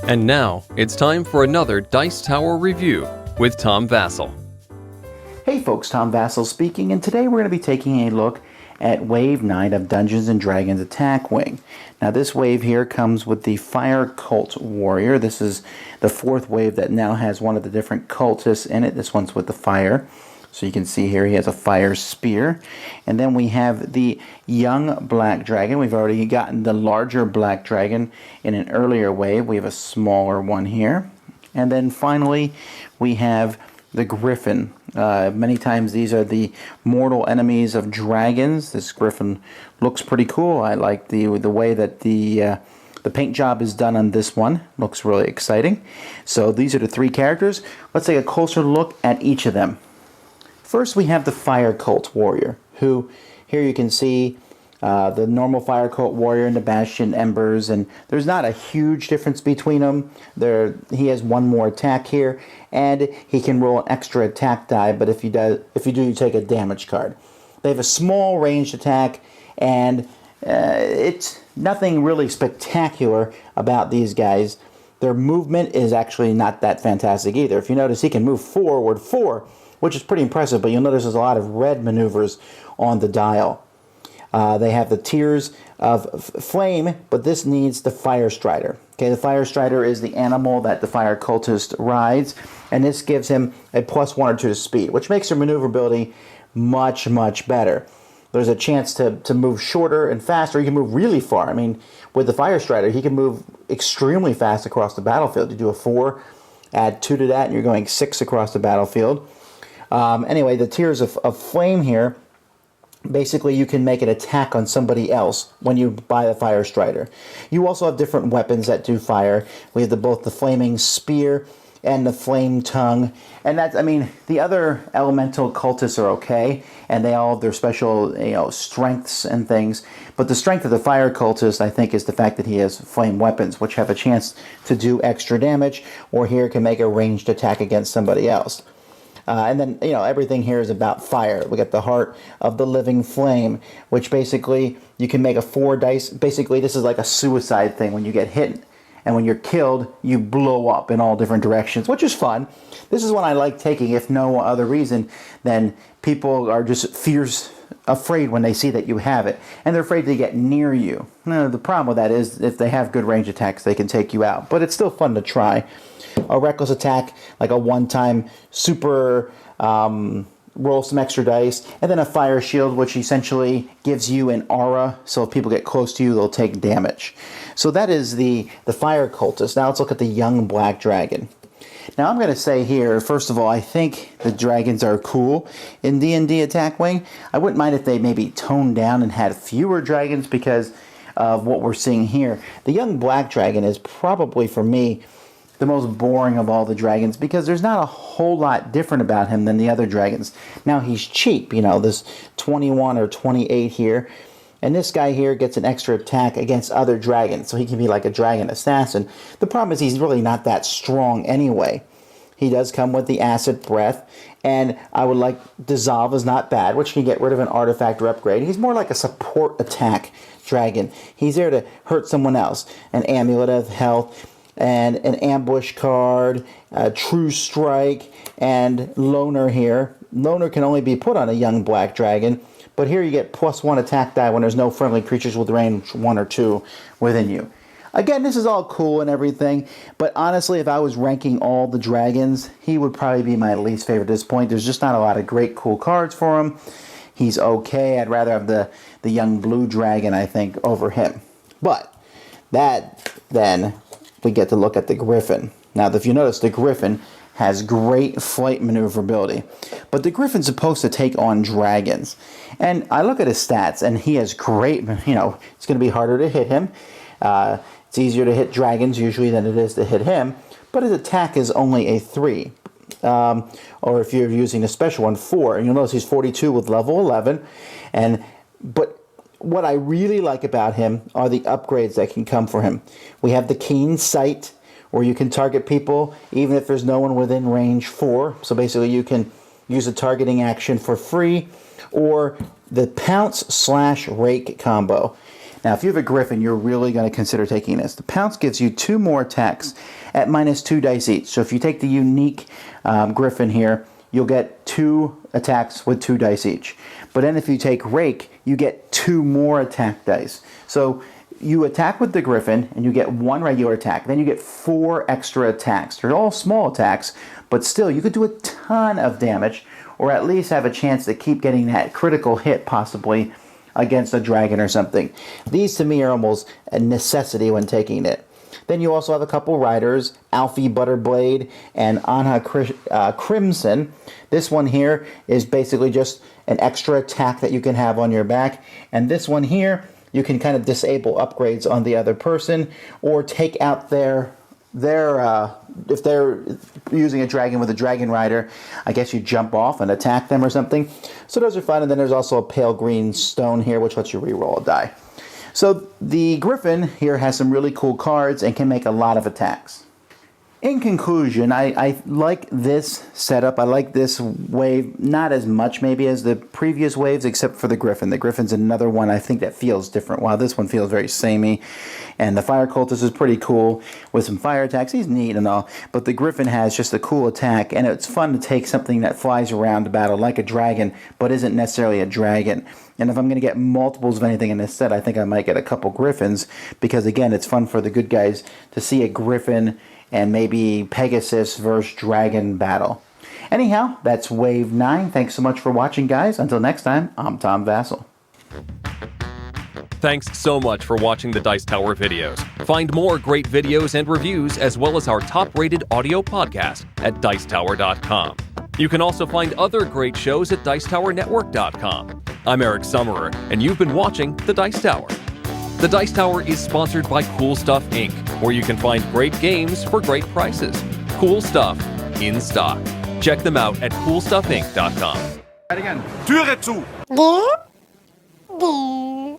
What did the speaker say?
And now, it's time for another Dice Tower review with Tom Vasel. Hey folks, Tom Vasel speaking, and today we're going to be taking a look at Wave 9 of Dungeons & Dragons Attack Wing. Now this wave here comes with the Fire Cult Warrior. This is the fourth wave that now has one of the different cultists in it. This one's with the fire. So you can see here he has a fire spear. And then we have the young black dragon. We've already gotten the larger black dragon in an earlier wave. We have a smaller one here. And then finally we have the griffin. Many times these are the mortal enemies of dragons. This griffin looks pretty cool. I like the way that the paint job is done on this one. Looks really exciting. So these are the three characters. Let's take a closer look at each of them. First we have the Fire Cult Warrior, who here you can see the normal Fire Cult Warrior and the Bastion Embers, and there's not a huge difference between them. He has one more attack here, and he can roll an extra attack die, but if you do, you take a damage card. They have a small ranged attack, and it's nothing really spectacular about these guys. Their movement is actually not that fantastic either. If you notice, he can move forward 4, which is pretty impressive, but you'll notice there's a lot of red maneuvers on the dial. They have the Tears of Flame, but this needs the Fire Strider. Okay, the Fire Strider is the animal that the Fire Cultist rides, and this gives him a +1 or 2 to speed, which makes their maneuverability much, much better. There's a chance to move shorter and faster. You can move really far. I mean, with the Fire Strider, he can move extremely fast across the battlefield. You do a 4, add 2 to that, and you're going 6 across the battlefield. Anyway, the Tears of Flame here, basically you can make an attack on somebody else when you buy the Fire Strider. You also have different weapons that do fire. We have both the Flaming Spear and the Flame Tongue. And that's, I mean, the other elemental cultists are okay, and they all have their special, strengths and things. But the strength of the Fire Cultist, I think, is the fact that he has flame weapons, which have a chance to do extra damage, or here can make a ranged attack against somebody else. And then, everything here is about fire. We got the Heart of the Living Flame, which basically you can make a 4 dice. Basically, this is like a suicide thing. When you get hit and when you're killed, you blow up in all different directions, which is fun. This is one I like taking, if no other reason than people are just afraid when they see that you have it, and they're afraid to get near you. Now, the problem with that is if they have good range attacks, they can take you out, but it's still fun to try. A reckless attack, like a one-time super roll some extra dice, and then a fire shield, which essentially gives you an aura, so if people get close to you, they'll take damage. So that is the Fire Cultist. Now let's look at the young black dragon. Now I'm going to say here, first of all, I think the dragons are cool in D&D Attack Wing. I wouldn't mind if they maybe toned down and had fewer dragons because of what we're seeing here. The young black dragon is probably, for me, the most boring of all the dragons because there's not a whole lot different about him than the other dragons. Now he's cheap, this 21 or 28 here, and this guy here gets an extra attack against other dragons, so he can be like a dragon assassin. The problem is he's really not that strong anyway. He does come with the acid breath, and I would like dissolve is not bad, which can get rid of an artifact or upgrade. He's more like a support attack dragon. He's there to hurt someone else. An amulet of health, and an ambush card, a true strike, and loner here. Loner can only be put on a young black dragon, but here you get +1 attack die when there's no friendly creatures with range 1 or 2 within you. Again, this is all cool and everything, but honestly, if I was ranking all the dragons, he would probably be my least favorite at this point. There's just not a lot of great cool cards for him. He's okay. I'd rather have the young blue dragon, I think, over him. But that, then, we get to look at the griffin. Now, if you notice, the griffin has great flight maneuverability, but the griffin's supposed to take on dragons. And I look at his stats, and he has great, it's going to be harder to hit him. It's easier to hit dragons usually than it is to hit him, but his attack is only a 3. Or if you're using a special one, 4. And you'll notice he's 42 with level 11. But what I really like about him are the upgrades that can come for him. We have the Keen Sight, where you can target people even if there's no one within range 4. So basically you can use a targeting action for free, or the Pounce/Rake combo. Now, if you have a Griffin, you're really going to consider taking this. The Pounce gives you 2 more attacks at -2 dice each. So if you take the unique Griffin here, you'll get 2 attacks with 2 dice each. But then if you take Rake, you get 2 more attack dice. So you attack with the Griffin, and you get 1 regular attack. Then you get 4 extra attacks. They're all small attacks, but still, you could do a ton of damage, or at least have a chance to keep getting that critical hit, possibly, against a dragon or something. These, to me, are almost a necessity when taking it. Then you also have a couple riders, Alfie Butterblade and Anha Crimson. This one here is basically just an extra attack that you can have on your back. And this one here, you can kind of disable upgrades on the other person, or take out their if they're using a dragon with a dragon rider, I guess you jump off and attack them or something. So those are fun. And then there's also a pale green stone here, which lets you reroll a die. So the Griffin here has some really cool cards and can make a lot of attacks. In conclusion, I like this setup. I like this wave, not as much maybe as the previous waves, except for the Griffin. The Griffin's another one I think that feels different, while this one feels very samey. And the Fire Cultist is pretty cool with some fire attacks. He's neat and all, but the Griffin has just a cool attack, and it's fun to take something that flies around the battle like a dragon, but isn't necessarily a dragon. And if I'm going to get multiples of anything in this set, I think I might get a couple Griffins, because again, it's fun for the good guys to see a Griffin and maybe Pegasus versus Dragon battle. Anyhow, that's Wave 9. Thanks so much for watching, guys. Until next time, I'm Tom Vasel. Thanks so much for watching the Dice Tower videos. Find more great videos and reviews, as well as our top-rated audio podcast at Dicetower.com. You can also find other great shows at Dicetowernetwork.com. I'm Eric Summerer, and you've been watching The Dice Tower. The Dice Tower is sponsored by Cool Stuff Inc., where you can find great games for great prices. Cool stuff in stock. Check them out at CoolStuffInc.com. Tür zu! Du, du.